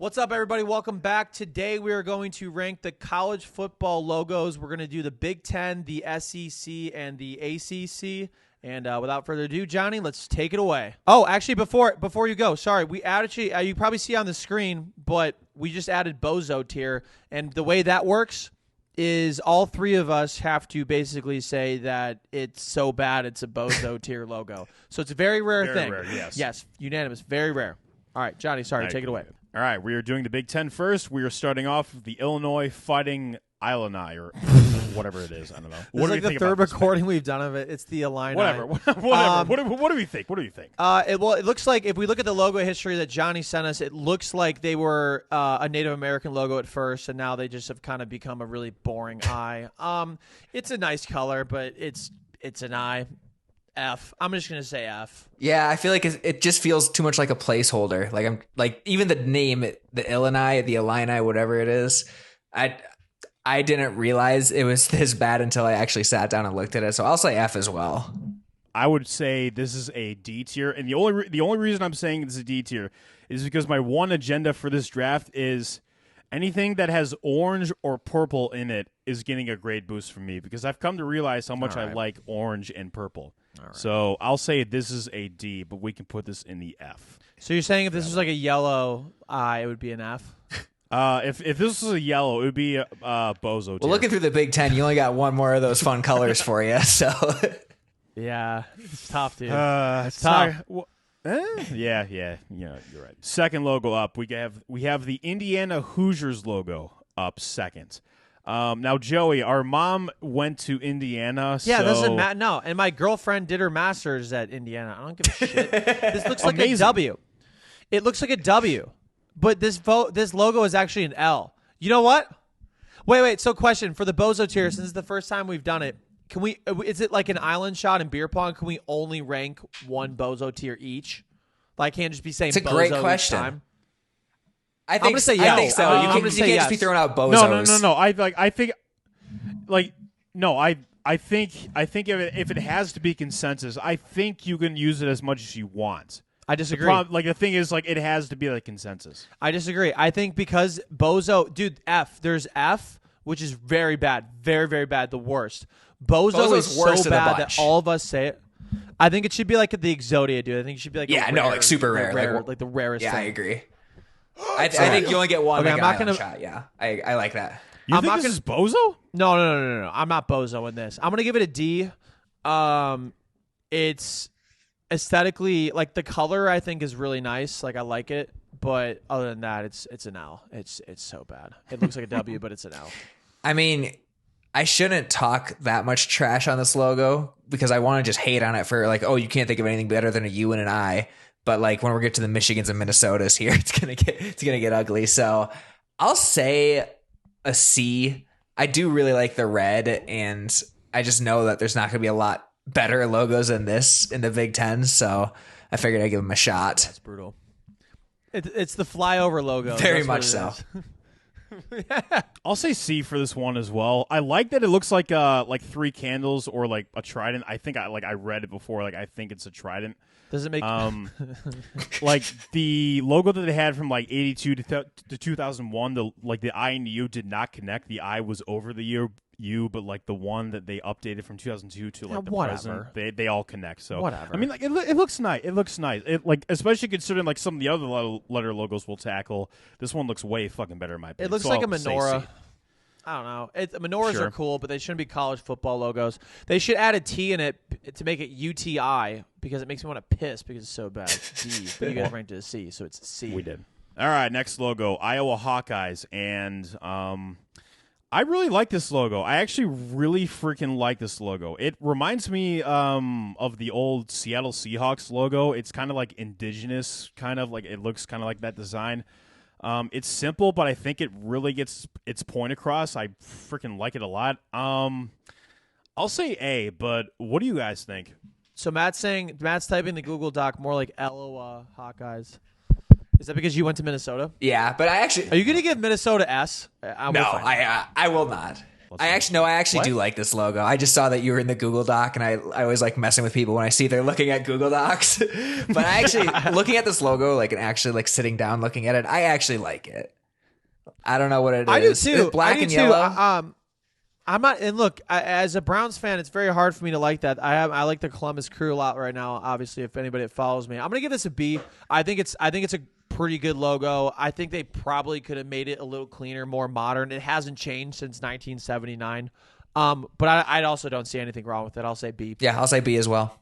What's up, everybody? Welcome back. Today we are going to rank the college football logos. We're going to do the Big Ten, the SEC, and the ACC. And without further ado, Johnny, let's take it away. Oh, actually, before you go, sorry, we actually you probably see on the screen, but we just added Bozo tier, and the way that works is all three of us have to basically say that it's so bad it's a Bozo tier logo. So it's a very rare thing. Very rare, yes. Yes, unanimous, very rare. All right, Johnny, sorry, take it away. All right, we are doing the Big Ten first. We are starting off with the Illinois Fighting Illini, or whatever it is. I don't know. This is like the third recording we've done of it. It's the Illini. Whatever. What do we think? What do you think? It looks like, if we look at the logo history that Johnny sent us, it looks like they were a Native American logo at first, and now they just have kind of become a really boring eye. It's a nice color, but it's an eye. F. I'm just gonna say F. Yeah, I feel like it just feels too much like a placeholder. Like I'm like even the name, the Illini, whatever it is. I didn't realize it was this bad until I actually sat down and looked at it. So I'll say F as well. I would say this is a D tier, and the only reason I'm saying this is a D tier is because my one agenda for this draft is anything that has orange or purple in it is getting a grade boost from me, because I've come to realize how much I like orange and purple. Right. So I'll say this is a D, but we can put this in the F. So you're saying if this was like a yellow eye, it would be an F? If this was a yellow, it would be a Bozo tier. Well, looking through the Big Ten, you only got one more of those fun colors for you. So yeah, it's tough, dude. It's tough. Yeah, you're right. Second logo up, we have the Indiana Hoosiers logo up second. Now, Joey, our mom went to Indiana. Yeah, so... doesn't matter. No, and my girlfriend did her master's at Indiana. I don't give a shit. This looks like a W. It looks like a W, but this logo is actually an L. You know what? Wait. So, question for the Bozo tier. Since it's the first time we've done it, can we? Is it like an island shot in beer pong? Can we only rank one Bozo tier each? Like, I can't just be saying. It's a Bozo great each question. time. I think, I'm gonna say yes. I think so. You can't just be throwing out bozos. No. I think if it has to be consensus, I think you can use it as much as you want. I disagree. The thing is, it has to be like consensus. I disagree. I think because Bozo, dude, F. There's F, which is very bad, very, very bad, the worst. Bozo is worst so bad that all of us say it. I think it should be like the Exodia, dude. I think it should be like super rare, like the rarest. Yeah, thing. I agree. I think you only get one. Okay, I'm not gonna shot. Yeah, I like that. You think this is Bozo? No. I'm not Bozo in this. I'm gonna give it a D. It's aesthetically, like, the color I think is really nice. Like, I like it, but other than that, it's an L. It's so bad. It looks like a W, but it's an L. I mean, I shouldn't talk that much trash on this logo because I want to just hate on it for like, oh, you can't think of anything better than a U and an I. But like when we get to the Michigans and Minnesotas here, it's gonna get ugly. So I'll say a C. I do really like the red, and I just know that there's not gonna be a lot better logos than this in the Big Ten. So I figured I'd give them a shot. That's brutal. It's the flyover logo. Very much so. I'll say C for this one as well. I like that it looks like three candles or like a trident. I think I read it before. Like, I think it's a trident. Does it make like the logo that they had from like 82 to 2001? The I and the U did not connect. The I was over the U, but like the one that they updated from 2002 to like the present, they all connect. So whatever. I mean, like it looks nice. It looks nice. It, like, especially considering like some of the other letter logos we'll tackle. This one looks way fucking better in my opinion. It looks like a menorah. I don't know. Menorahs are cool, but they shouldn't be college football logos. They should add a T in it to make it UTI, because it makes me want to piss because it's so bad. D, but you guys ranked it as C, so it's C. We did. All right, next logo, Iowa Hawkeyes, and I really like this logo. I actually really freaking like this logo. It reminds me of the old Seattle Seahawks logo. It's kind of like indigenous, kind of like it looks kind of like that design. It's simple, but I think it really gets its point across. I freaking like it a lot. I'll say A, but what do you guys think? So Matt's typing the Google Doc more like Iowa Hawkeyes. Is that because you went to Minnesota? Yeah, but I actually... Are you going to give Minnesota S? No, I will not. I actually do like this logo. I just saw that you were in the Google Doc, and I always like messing with people when I see they're looking at Google Docs. But I actually looking at this logo, like, and actually like sitting down looking at it, I actually like it. I don't know what it is. I do too. It's black and yellow. I'm not, and look, as a Browns fan, it's very hard for me to like that. I like the Columbus Crew a lot right now. Obviously, if anybody follows me, I'm gonna give this a B. I think it's a pretty good logo. I think they probably could have made it a little cleaner, more modern. It hasn't changed since 1979. But I also don't see anything wrong with it. I'll say B. Yeah, I'll say B as well.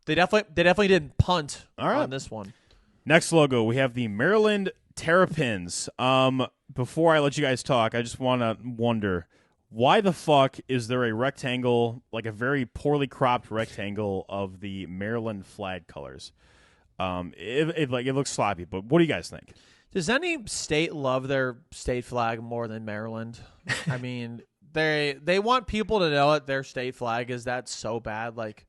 They definitely didn't punt on this one. Next logo, we have the Maryland Terrapins. Before I let you guys talk, I just want to wonder, why the fuck is there a rectangle, like a very poorly cropped rectangle of the Maryland flag colors? It looks sloppy, but what do you guys think? Does any state love their state flag more than Maryland? I mean, they want people to know that their state flag is that so bad. Like,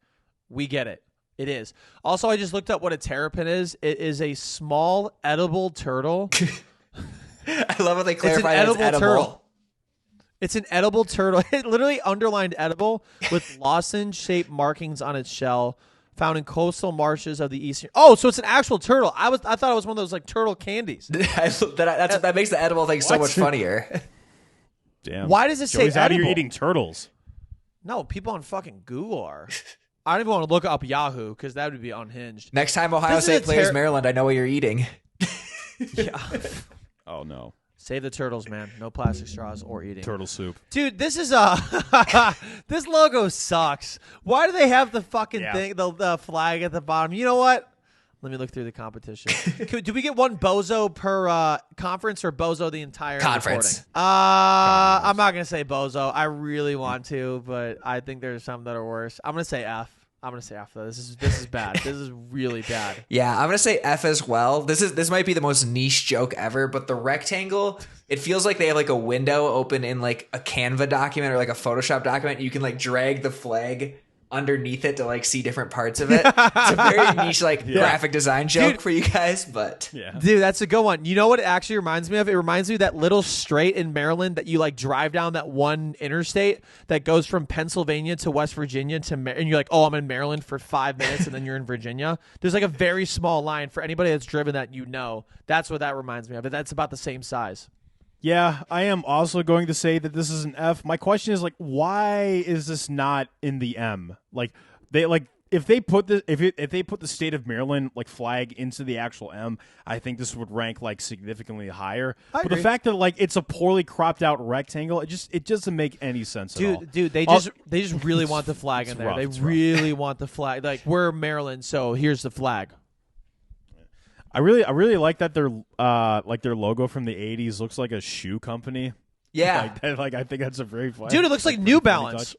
we get it. It is. Also, I just looked up what a terrapin is. It is a small edible turtle. I love how they clarify that it's edible. Turtle. It's an edible turtle. It literally underlined edible with lozenge-shaped markings on its shell, found in coastal marshes of the eastern. Oh, so it's an actual turtle. I thought it was one of those like turtle candies. That makes the edible thing so much funnier. Damn. Why does it say Joey's out edible? here eating turtles. No, people on fucking Google are. I don't even want to look up Yahoo because that would be unhinged. Next time Ohio State plays Maryland, I know what you're eating. Yeah. Oh no. Save the turtles, man. No plastic straws or eating. Turtle soup. Dude, this is this logo sucks. Why do they have the fucking thing, the flag at the bottom? You know what? Let me look through the competition. Do we get one bozo per conference or bozo the entire conference? Recording? I'm not gonna say bozo. I really want to, but I think there's some that are worse. I'm gonna say F. Though. This is bad. This is really bad. Yeah, I'm gonna say F as well. This might be the most niche joke ever, but the rectangle, it feels like they have like a window open in like a Canva document or like a Photoshop document. You can like drag the flag underneath it to like see different parts of it. It's a very niche like graphic design joke for you guys, but dude, that's a good one. You know what it actually reminds me of? It reminds me of that little strait in Maryland that you like drive down that one interstate that goes from Pennsylvania to West Virginia and you're like, oh, I'm in Maryland for 5 minutes, and then you're in Virginia. There's like a very small line for anybody that's driven that, you know. That's what that reminds me of. That's about the same size. Yeah, I am also going to say that this is an F. My question is like, why is this not in the M? Like if they put the state of Maryland like flag into the actual M, I think this would rank like significantly higher. But the fact that like it's a poorly cropped out rectangle, it doesn't make any sense at all. Dude, they just really want the flag in there. They really want the flag. Like, we're Maryland, so here's the flag. I really like that their logo from the 80s looks like a shoe company. Yeah. I think that's a very funny. Dude, it looks like New Balance.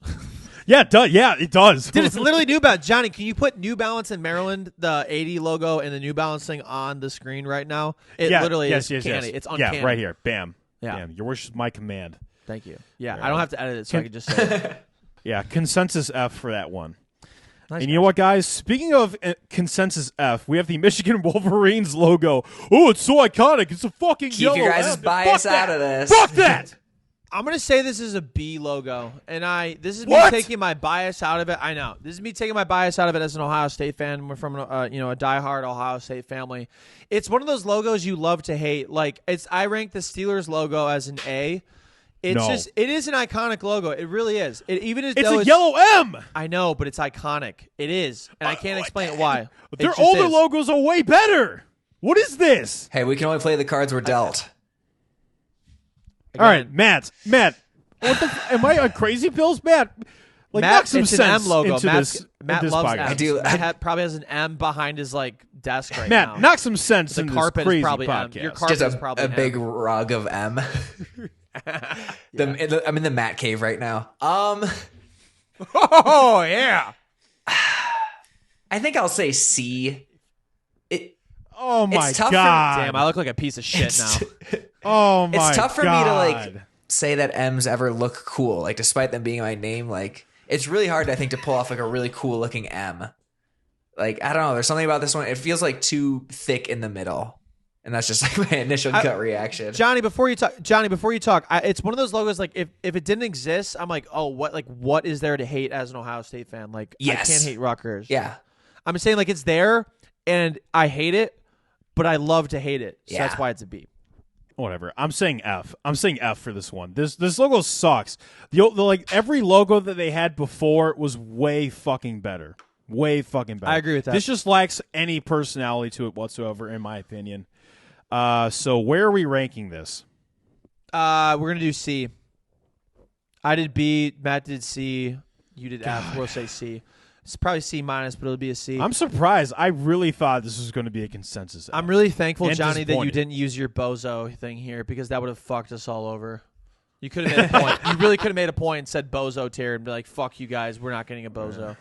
Yeah, it does. Yeah, it does. Dude, it's literally New Balance. Johnny, can you put New Balance in Maryland, the 80 logo and the New Balance thing on the screen right now? It literally is canny. It's uncanny. Yeah, right here. Bam. Yeah. Bam. Your wish is my command. Thank you. Yeah, I don't have to edit it, so I can just say it. Yeah, consensus F for that one. Nice, and you know what, guys? Speaking of consensus F, we have the Michigan Wolverines logo. Oh, it's so iconic. It's a fucking Keep yellow your guys' F. bias out of this. Fuck that! I'm going to say this is a B logo, and this is me taking my bias out of it. I know. This is me taking my bias out of it as an Ohio State fan. We're from a diehard Ohio State family. It's one of those logos you love to hate. Like, I rank the Steelers logo as an A. It is an iconic logo. It really is. It's a yellow M. I know, but it's iconic. It is, and I can't explain why. Their older logos are way better. What is this? Hey, we can only play the cards we're dealt. All right, Matt. What am I on crazy pills, Matt? Like, knock some it's sense an M logo. into Matt this loves podcast. Matt probably has an M behind his desk right now. Matt, knock some sense into this crazy is probably podcast. M. Your carpet is probably a big rug of M. I'm in the Matt cave right now. Oh yeah. I think I'll say C. Oh my god! Damn, I look like a piece of shit now. Oh my god! It's tough for me to say that M's ever look cool. Despite them being my name, it's really hard, I think, to pull off a really cool looking M. I don't know. There's something about this one. It feels too thick in the middle. And that's just like my initial gut reaction. Johnny, before you talk, it's one of those logos. Like if it didn't exist, I'm like, oh, what is there to hate as an Ohio State fan? Like, Yes. I can't hate Rutgers. Yeah. I'm saying like it's there, and I hate it, but I love to hate it. So that's why it's a B. Whatever. I'm saying F. I'm saying F for this one. This logo sucks. The like every logo that they had before was way fucking better. Way fucking better. I agree with that. This just lacks any personality to it whatsoever, in my opinion. So where are we ranking this? We're gonna do C. I did B. Matt did C. You did F. We'll say C. It's probably C minus, but it'll be a C. I'm surprised. I really thought this was going to be a consensus. I'm really thankful, And Johnny, that you disappointed. didn't use your bozo thing here because that would have fucked us all over. You could have made a point. You really could have made a point and said bozo tier and be like, "Fuck you guys, we're not getting a bozo."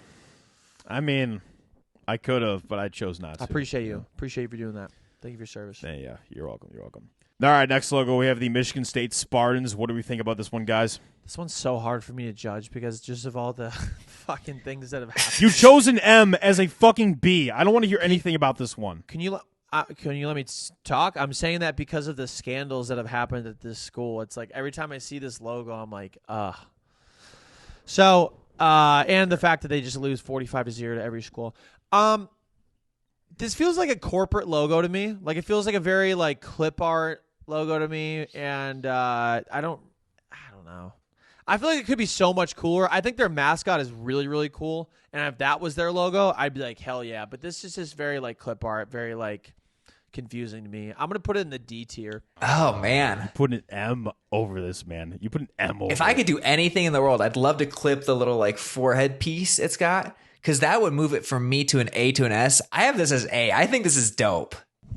I mean, I could have, but I chose not to. I appreciate you. Appreciate you for doing that. Thank you for your service. Yeah, you're welcome. You're welcome. All right, next logo, we have the Michigan State Spartans. What do we think about this one, guys? This one's so hard for me to judge because just of all the fucking things that have happened. You chose an M as a fucking B. I don't want to hear anything about this one. Can you let me talk? I'm saying that because of the scandals that have happened at this school. It's like every time I see this logo, I'm like, ugh. So, and the fact that they just lose 45-0 to every school. This feels like a corporate logo to me. Like it feels like a very like clip art logo to me, and I don't know. I feel like it could be so much cooler. I think their mascot is really, really cool, and if that was their logo, I'd be like, hell yeah. But this is just very like clip art, very like confusing to me. I'm gonna put it in the D tier. Oh man. Put an M over this, man. You put an M over If I could do anything in the world, I'd love to clip the little like forehead piece it's got, because that would move it from me to an A to an S. I have this as A. I think this is dope.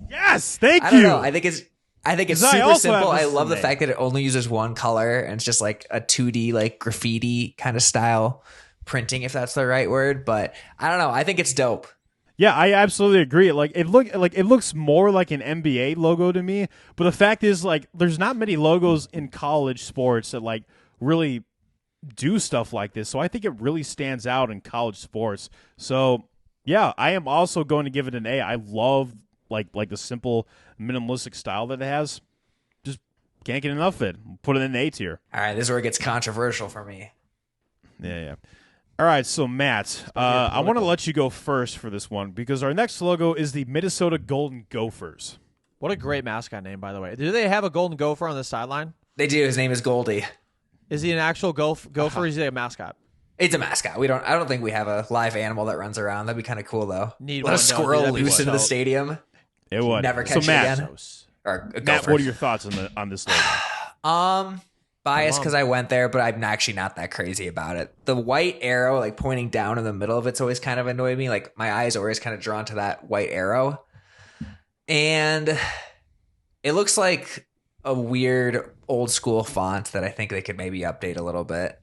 Yes, thank you. I don't know. I think it's 'Cause I super also simple. have I this love the as an A. fact that it only uses one color and it's just like a 2D like graffiti kind of style printing, if that's the right word. But I don't know. I think it's dope. Yeah, I absolutely agree. Like it looks more like an NBA logo to me. But the fact is, like, there's not many logos in college sports that like really do stuff like this. So I think it really stands out in college sports. So yeah, I am also going to give it an A. I love like the simple minimalistic style that it has. Just can't get enough of it. Put it in an A tier. All right, this is where it gets controversial for me. Yeah. All right, so Matt, I want to let you go first for this one because our next logo is the Minnesota Golden Gophers. What a great mascot name, by the way. Do they have a golden gopher on the sideline? They do. His name is Goldie. Is he an actual gopher or is he a mascot? It's a mascot. I don't think we have a live animal that runs around. That'd be kind of cool though. Need Let one, a though, squirrel dude. That'd be loose into the so- stadium. It would. Never So catch it Matt, again. Or a Matt, gopher. what are your thoughts on this logo? Biased because I went there, but I'm actually not that crazy about it. The white arrow, like pointing down in the middle of it's always kind of annoyed me. Like my eyes are always kind of drawn to that white arrow. And it looks like a weird old school font that I think they could maybe update a little bit.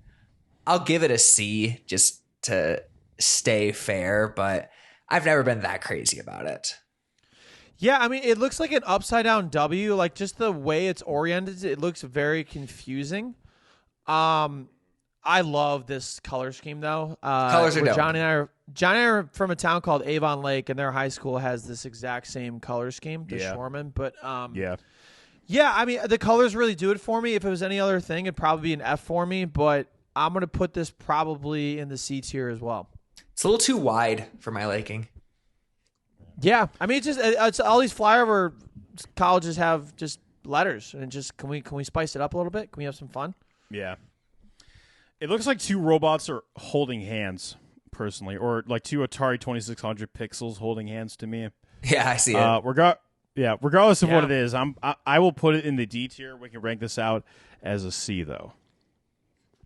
I'll give it a C just to stay fair, but I've never been that crazy about it. Yeah, I mean, it looks like an upside down W. Like just the way it's oriented, it looks very confusing. I love this color scheme though. Colors are dope. Johnny and I are from a town called Avon Lake, and their high school has this exact same color scheme, the Yeah. Shoreman. But Yeah. I mean, the colors really do it for me. If it was any other thing, it'd probably be an F for me. But I'm gonna put this probably in the C tier as well. It's a little too wide for my liking. Yeah, I mean, it's all these flyover colleges have just letters, and just can we spice it up a little bit? Can we have some fun? Yeah. It looks like two robots are holding hands, personally, or like two Atari 2600 pixels holding hands to me. Yeah, I see it. Regardless of what Yeah. it is, I will put it in the D tier. We can rank this out as a C, though.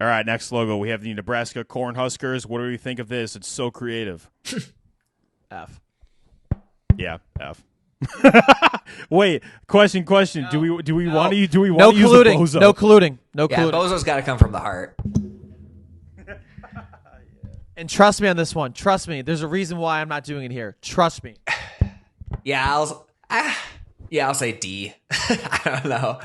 All right, next logo. We have the Nebraska Cornhuskers. What do we think of this? It's so creative. F. Yeah, F. Wait, question. No. Do we want to use No the colluding. bozo? No colluding. No Yeah, colluding. Bozo's got to come from the heart. And trust me on this one. Trust me. There's a reason why I'm not doing it here. Trust me. Yeah, I'll say D. I don't know.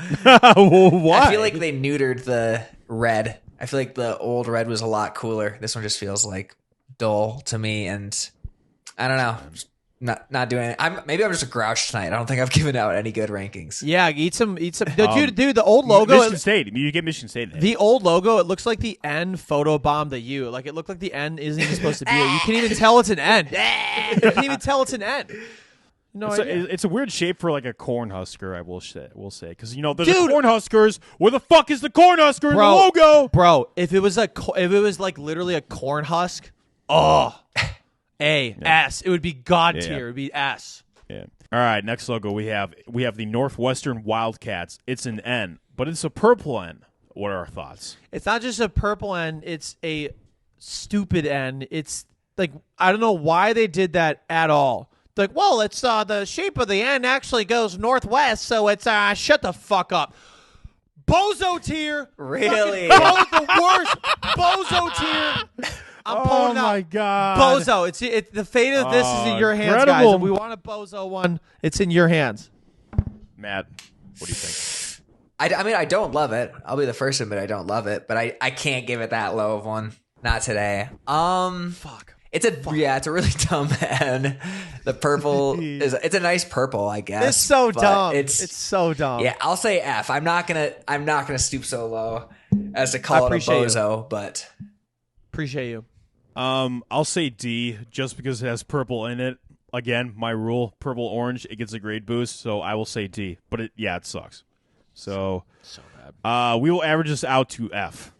Why? I feel like they neutered the red. I feel like the old red was a lot cooler. This one just feels like dull to me, and I don't know. Not doing it. Maybe I'm just a grouch tonight. I don't think I've given out any good rankings. Yeah, eat some. Dude, the old logo. Michigan State. You get Michigan State. The old logo. It looks like the N photobombed the U. Like it looked like the N isn't even supposed to be. You can't even tell it's an N. You can't even tell it's an N. No idea. It's a weird shape for like a Cornhusker. I will say because there's a Cornhuskers. Where the fuck is the Cornhusker in the logo, bro? If it was like literally a corn husk, S. It would be God tier. It would be S. Yeah. All right. Next logo we have the Northwestern Wildcats. It's an N, but it's a purple N. What are our thoughts? It's not just a purple N. It's a stupid N. It's like I don't know why they did that at all. Like, well, it's the shape of the N actually goes northwest, so it's shut the fuck up. Bozo tier. Really? The worst bozo tier. I'm pulling out. Oh my god. Bozo. It's the fate of this is in your hands, guys. If we want a bozo one, it's in your hands. Matt, what do you think? I mean, I don't love it. I'll be the first to admit I don't love it, but I can't give it that low of one. Not today. Fuck. It's a really dumb N. The purple it's a nice purple, I guess. It's so dumb. It's so dumb. Yeah, I'll say F. I'm not gonna stoop so low as to call it a bozo, but appreciate you. I'll say D just because it has purple in it. Again, my rule: purple orange, it gets a grade boost. So I will say D. But it sucks. So bad. We will average this out to F.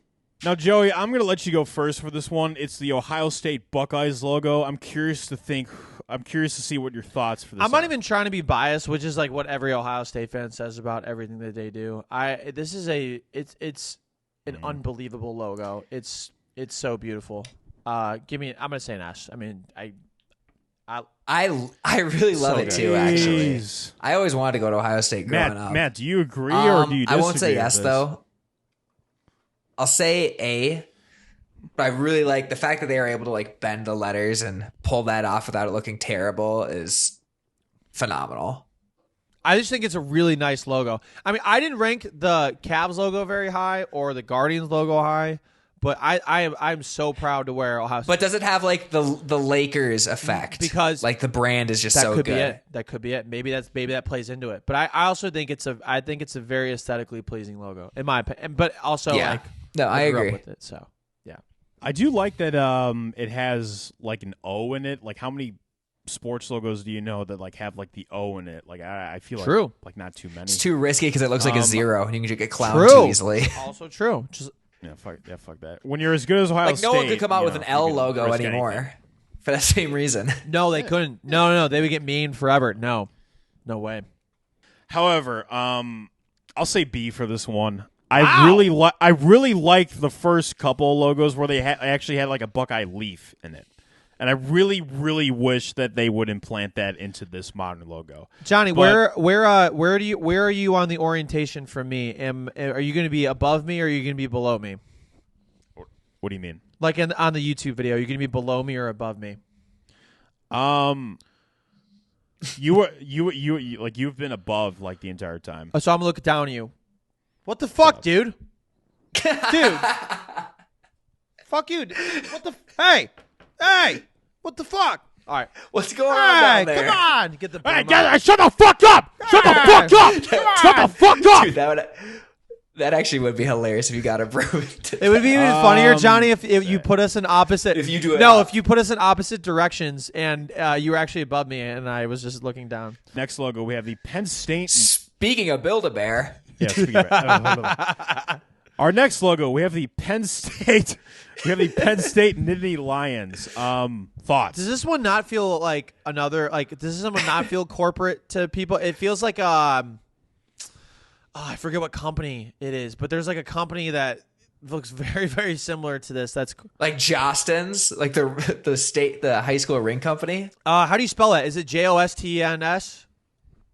Now, Joey, I'm going to let you go first for this one. It's the Ohio State Buckeyes logo. I'm curious to see what your thoughts for this. I'm not even trying to be biased, which is like what every Ohio State fan says about everything that they do. It's an unbelievable logo. It's so beautiful. I'm going to say an S. I mean, I really love it too. Actually, I always wanted to go to Ohio State growing up. Matt, do you agree or do you disagree? I won't say yes though. I'll say A, but I really like the fact that they are able to like bend the letters and pull that off without it looking terrible is phenomenal. I just think it's a really nice logo. I mean, I didn't rank the Cavs logo very high or the Guardians logo high, but I'm so proud to wear Ohio State. But does it have like the Lakers effect? Because like the brand is just so good. That could be it. Maybe that plays into it. But I also think it's a very aesthetically pleasing logo in my opinion. But also I agree with it. So yeah, I do like that. It has like an O in it. Like how many sports logos do you know that like have like the O in it? Like I feel true. like not too many. It's too risky because it looks like a zero and you can just get clowned too easily. Also true. Fuck that. When you're as good as Ohio State, no one could come out with an L logo anymore for that same reason. No, they couldn't. No, they would get mean forever. No way. However, I'll say B for this one. I really liked the first couple logos where they actually had like a Buckeye leaf in it, and I really, really wish that they would implant that into this modern logo. Johnny, where are you on the orientation from me? Are you going to be above me or are you going to be below me? What do you mean? Like on the YouTube video, are you going to be below me or above me? You've been above like the entire time. Oh, so I'm looking down at you. What the fuck, dude? Dude. Fuck you. What the Hey! What the fuck? All right. What's going on down there? Come on. Get the shut the fuck up! Shut the fuck up! Shut the fuck up! Dude, that actually would be hilarious if you got a bro. It would be even funnier, Johnny, if you put us in opposite. If you do it. No, if you put us in opposite directions and you were actually above me and I was just looking down. Next logo, we have the Penn State. Speaking of Build-A-Bear. Yeah, our next logo, we have the Penn State. We have the Penn State Nittany Lions. Thoughts? Does this one not feel like another? Like, does this one not feel corporate to people? It feels like I forget what company it is, but there's like a company that looks very, very similar to this. That's like Jostens, like the high school ring company. How do you spell that? Is it Jostens?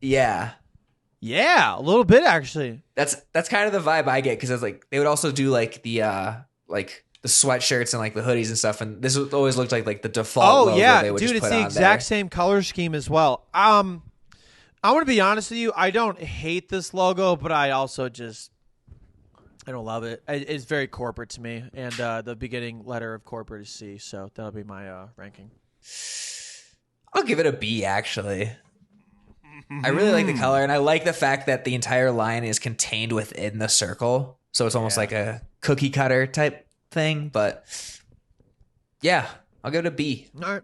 Yeah. Yeah, a little bit actually. That's kind of the vibe I get because it's like they would also do like the sweatshirts and like the hoodies and stuff, and this always looked like the default. Oh yeah, dude, it's the exact same color scheme as well. I want to be honest with you. I don't hate this logo, but I also I don't love it. It's very corporate to me, and the beginning letter of corporate is C, so that'll be my ranking. I'll give it a B, actually. I really like the color, and I like the fact that the entire line is contained within the circle. So it's almost like a cookie cutter type thing. But yeah, I'll give it a B. All right.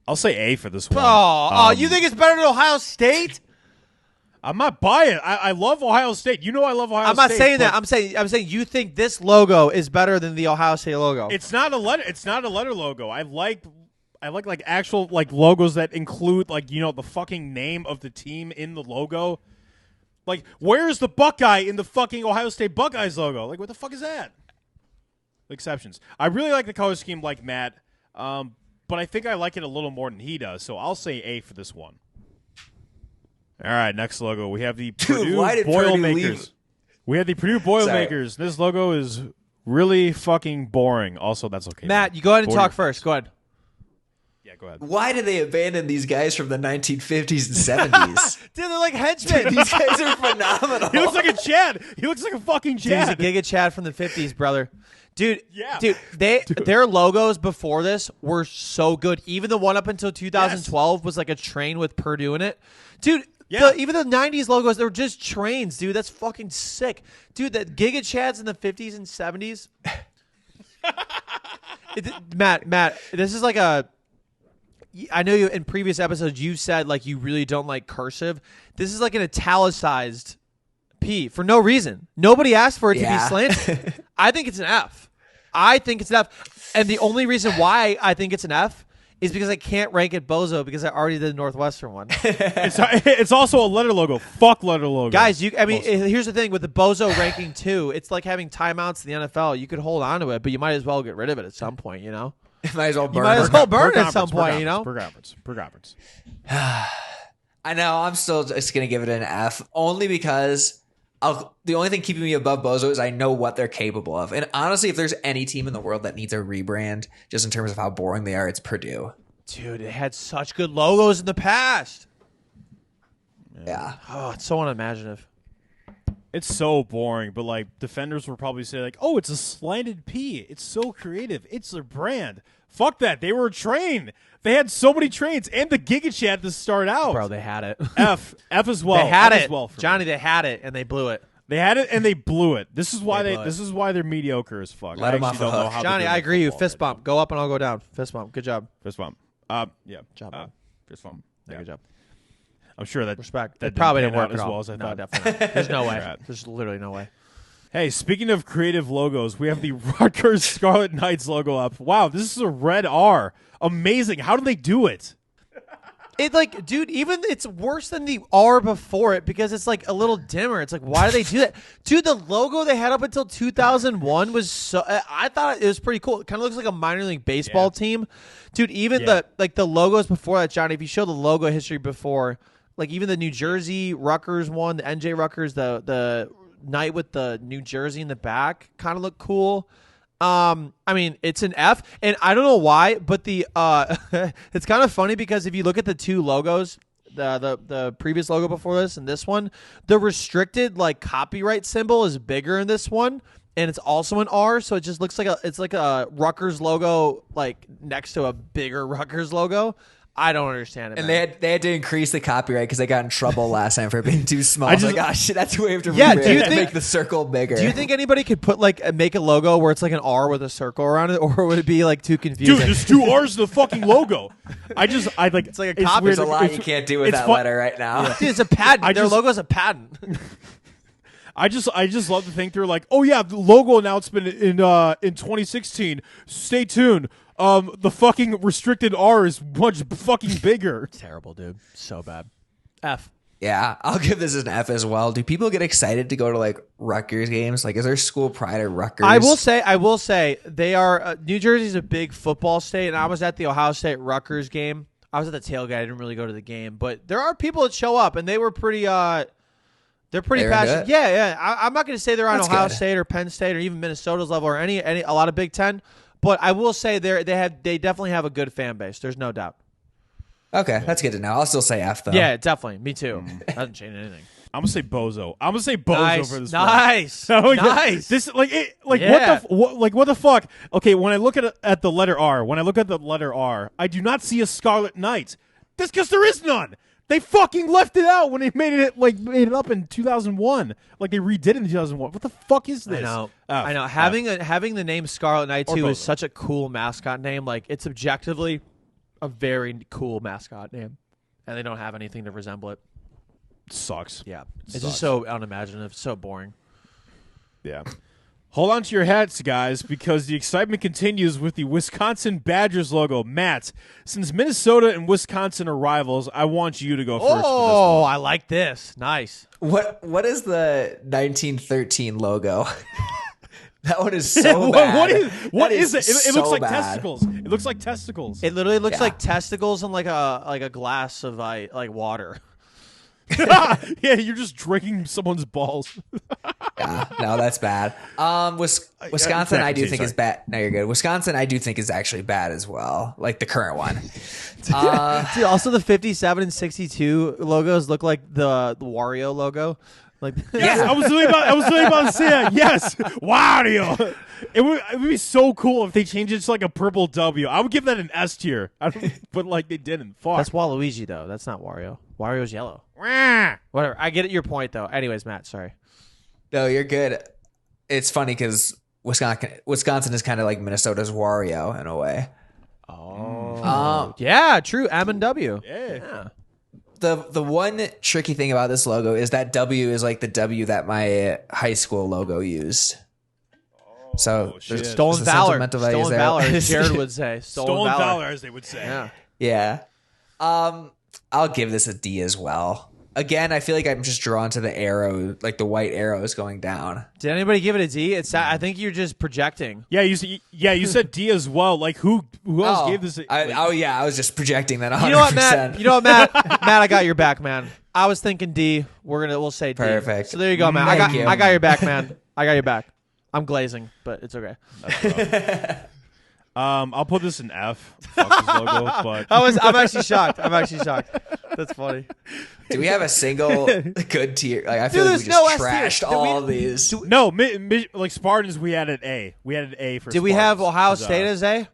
I'll say A for this one. You think it's better than Ohio State? I'm not buying. I love Ohio State. You know I love Ohio State. I'm not saying that. I'm saying you think this logo is better than the Ohio State logo. It's not a letter. It's not a letter logo. I like like actual like logos that include like the fucking name of the team in the logo. Like, where's the Buckeye in the fucking Ohio State Buckeyes logo? Like, what the fuck is that? Exceptions. I really like the color scheme, like Matt, but I think I like it a little more than he does. So I'll say A for this one. All right, next logo. We have the Purdue Boilermakers. We have the Purdue Boilermakers. This logo is really fucking boring. Also, that's okay. Matt, you go ahead and talk first. Go ahead. Yeah, go ahead. Why did they abandon these guys from the 1950s and 70s? Dude, they're like henchmen. These guys are phenomenal. He looks like a Chad. He looks like a fucking Chad. He's a Giga Chad from the 50s, brother. Dude, Yeah. their logos before this were so good. Even the one up until 2012 was like a train with Purdue in it. Dude, even the 90s logos, they were just trains, dude. That's fucking sick. Dude, that Giga Chads in the 50s and 70s. Matt, this is like a... I know you in previous episodes you said like you really don't like cursive. This is like an italicized P for no reason. Nobody asked for it to be slanted. I think it's an F. And the only reason why I think it's an F is because I can't rank it Bozo because I already did the Northwestern one. It's also a letter logo. Fuck letter logo. Guys, here's the thing with the Bozo ranking too. It's like having timeouts in the NFL. You could hold on to it, but you might as well get rid of it at some point, You might as well burn. You might as well burn at some point, Per conference. I know. I'm still just going to give it an F only because the only thing keeping me above Bozo is I know what they're capable of. And honestly, if there's any team in the world that needs a rebrand just in terms of how boring they are, it's Purdue. Dude, they had such good logos in the past. Yeah. Oh, it's so unimaginative. It's so boring, but like defenders will probably say like, "Oh, it's a slanted P. It's so creative. It's their brand." Fuck that. They were a train. They had so many trains and the Giga Chat to start out. Bro, they had it. F as well. They had F it. as well for Johnny, me. they had it and they blew it. They had it and they blew it. This is why blew it. This is why they're mediocre as fuck. Let I them actually off don't the know hook. how Johnny, they're doing I agree. You football fist bump. Go up and I'll go down. Fist bump. Good job. Fist bump. Yeah. Job. Fist bump. Yeah, good job. I'm sure that Respect. That It probably didn't pan out work at as all. well as I No, thought. definitely not. There's no way. Right. There's literally no way. Hey, speaking of creative logos, we have the Rutgers Scarlet Knights logo up. Wow, this is a red R. Amazing. How did they do it? It like, dude, even it's worse than the R before it because it's like a little dimmer. It's like, why do they do that? Dude, the logo they had up until 2001 was so. I thought it was pretty cool. It kind of looks like a minor league baseball team, dude. Even the logos before that, Johnny. If you show the logo history before, like even the New Jersey Rutgers one, the NJ Rutgers, the Knight with the New Jersey in the back, kind of look cool. I mean, it's an F, and I don't know why, but the it's kind of funny because if you look at the two logos, the previous logo before this and this one, the restricted like copyright symbol is bigger in this one, and it's also an R, so it just looks like it's like a Rutgers logo like next to a bigger Rutgers logo. I don't understand it. And man. they had to increase the copyright because they got in trouble last time for it being too small. I just- Like, gosh, shit, that's a way to Yeah, do you think- make the circle bigger. Do you think anybody could put like make a logo where it's like an R with a circle around it, or would it be like too confusing? Dude, there's two R's in the fucking logo. I like. It's like a copy. There's a Weird. lot you can't do with it's that fun- letter right now. Dude, it's a patent. Their logo's a patent. I just love to think they're like, oh yeah, the logo announcement in 2016. Stay tuned. The fucking restricted R is much fucking bigger. Terrible, dude. So bad. F. Yeah, I'll give this an F as well. Do people get excited to go to like Rutgers games? Like, is there school pride at Rutgers? I will say they are. New Jersey's a big football state, and I was at the Ohio State Rutgers game. I was at the tailgate. I didn't really go to the game, but there are people that show up, and they were pretty. They're pretty passionate. Yeah. I'm not going to say they're on That's Ohio good. State or Penn State or even Minnesota's level or any a lot of Big Ten, but I will say they definitely have a good fan base. There's no doubt. Okay, that's good to know. I'll still say F though. Yeah, definitely. Me too. Doesn't change anything. I'm gonna say bozo. I'm gonna say bozo Nice. for this. Nice. One. Nice. This Yeah. what the fuck? Okay, when I look at the letter R, I do not see a Scarlet Knight. That's because there is none. They fucking left it out when they made it up in 2001. Like they redid it in 2001. What the fuck is this? I know. Having the name Scarlet Knight too is Bozo. such a cool mascot name. Like it's objectively a very cool mascot name, and they don't have anything to resemble it. Sucks. Yeah, it's Sucks. just so unimaginative, so boring. Yeah. Hold on to your hats, guys, because the excitement continues with the Wisconsin Badgers logo. Matt, since Minnesota and Wisconsin are rivals, I want you to go first. For this Oh, one. I like this. Nice. What is the 1913 logo? That one is so bad. What That is it? It looks so like bad. testicles. It looks like testicles. It literally looks Yeah. like testicles and like a glass of like water. Yeah, you're just drinking someone's balls. Yeah, no, that's bad. Wisconsin, I do think is bad. No, you're good. Wisconsin, I do think is actually bad as well. Like the current one. Dude, also the 57 and 62 logos look like the Wario logo. Like Yes, I was really about to say that. Yes, Wario. It would be so cool if they changed it to like a purple W. I would give that an S tier. But like they didn't. Fuck. That's Waluigi though. That's not Wario. Wario's yellow. Wah. Whatever. I get your point though. Anyways, Matt, sorry. No, you're good. It's funny because Wisconsin is kind of like Minnesota's Wario in a way. Oh. Yeah, true. M and W. Yeah. The one tricky thing about this logo is that W is like the W that my high school logo used. So shit. there's Stolen a valor. sentimental value Stolen there. valor, as Jared would say. Stolen valor, as they would say. Yeah. Yeah. I'll give this a D as well. Again, I feel like I'm just drawn to the arrow, like the white arrows going down. Did anybody give it a D? I think you're just projecting. Yeah, you said D as well. Like who else gave this? I was just projecting that 100%. You know what, Matt? Matt, I got your back, man. I was thinking D. We'll say D. Perfect. So there you go, man. Thank you. I got your back, man. I got your back. I'm glazing, but it's okay. I'll put this in F. Fuck this logo, but I'm actually shocked. That's funny. Do we have a single good tier? Like I feel Dude, like we there's no just S tier. trashed all of these. no, like Spartans, we had an A. We had an A for. Did we have Spartans. Ohio 'Cause, State as A?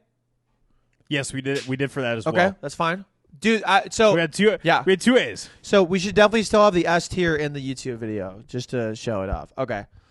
Yes, we did. We did for that as Okay, well. that's fine. Dude, so We had two. Yeah. we had two A's. So we should definitely still have the S tier in the YouTube video just to show it off. Okay.